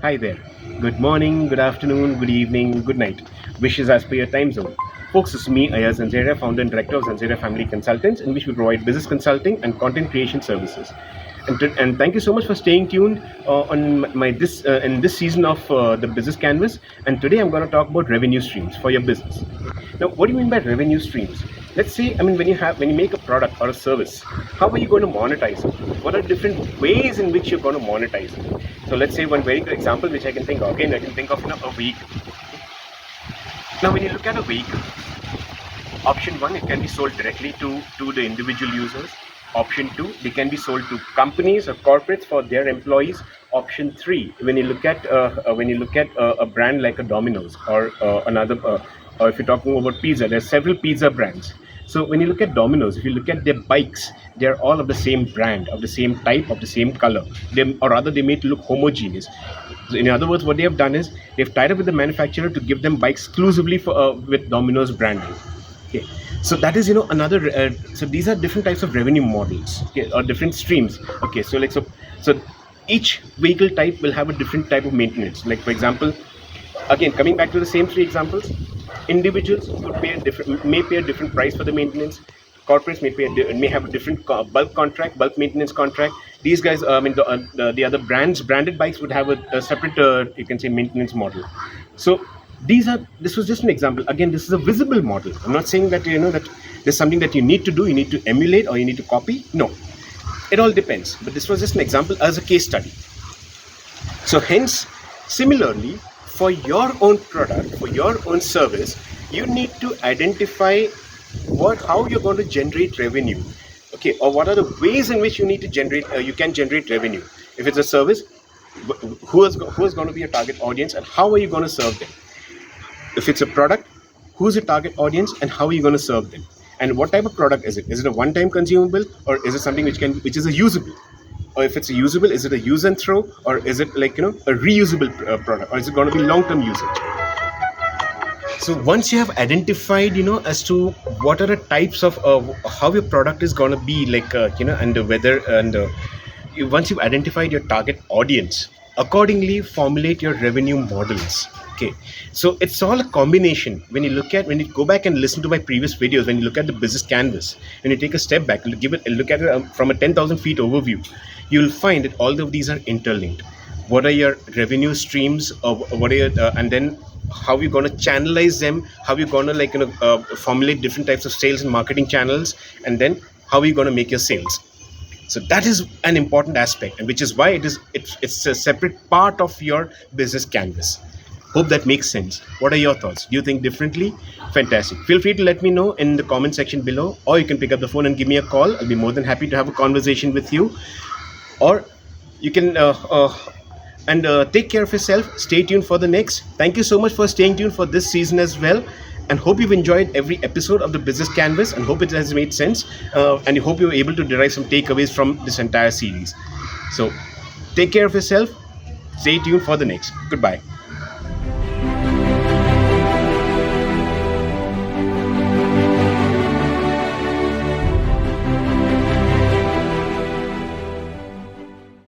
Hi there. Good morning, good afternoon, good evening, good night. Wishes as per your time zone. Folks, this is me, Ayaz, Zanzeria, founder and director of Zanzeria Family Consultants, in which we provide business consulting and content creation services. And thank you so much for staying tuned on my this in this season of the Business Canvas. And today I'm going to talk about revenue streams for your business. Now, what do you mean by revenue streams? Let's say, when you make a product or a service, how are you going to monetize it? What are different ways in which you're going to monetize it? So let's say one very good example which I can think of. Again, I can think of a vehicle. Now, when you look at a vehicle, option one, it can be sold directly to the individual users. Option two, they can be sold to companies or corporates for their employees. Option three, when you look at a brand like a Domino's or or if you're talking about pizza, there's several pizza brands. So when you look at Domino's, if you look at their bikes, they're all of the same brand, of the same type, of the same color. Or rather, they may look homogeneous. So in other words, what they have done is they've tied up with the manufacturer to give them bikes exclusively with Domino's branding. Okay, so that is another. So these are different types of revenue models, okay, or different streams. Okay, so each vehicle type will have a different type of maintenance. Like for example, again coming back to the same three examples, individuals may pay a different price for the maintenance. Corporates may have a different bulk maintenance contract. These guys, the other branded bikes would have a separate, you can say, maintenance model. So this was just an example. Again, this is a visible model. I'm not saying that that there's something that you need to do, you need to emulate, or you need to copy. No, it all depends. But this was just an example as a case study. So hence, similarly, for your own product, for your own service, you need to identify how you're going to generate revenue, okay, or what are the ways in which you need to you can generate revenue. If it's a service, who is going to be your target audience, and how are you going to serve them? If it's a product, who's your target audience, and how are you going to serve them? And what type of product is it? Is it a one-time consumable, or is it something which is a usable? Or if it's a usable, is it a use and throw, or is it like a reusable product, or is it going to be long-term usage? So once you have identified as to what are the types of how your product is going to be like and whether once you've identified your target audience, accordingly formulate your revenue models. Okay, so it's all a combination. When you go back and listen to my previous videos, when you look at the business canvas, when you take a step back, look at it from a 10,000 feet overview, you'll find that all of these are interlinked. What are your revenue streams, or what are your, and then how you're going to channelize them, how you're going to formulate different types of sales and marketing channels, and then how are you going to make your sales. So that is an important aspect, and which is why it's a separate part of your business canvas. Hope that makes sense. What are your thoughts? Do you think differently? Fantastic. Feel free to let me know in the comment section below, or you can pick up the phone and give me a call. I'll be more than happy to have a conversation with you. Or you can take care of yourself. Stay tuned for the next. Thank you so much for staying tuned for this season as well, and hope you've enjoyed every episode of the Business Canvas, and hope it has made sense, and I hope you're able to derive some takeaways from this entire series. So take care of yourself. Stay tuned for the next. Goodbye.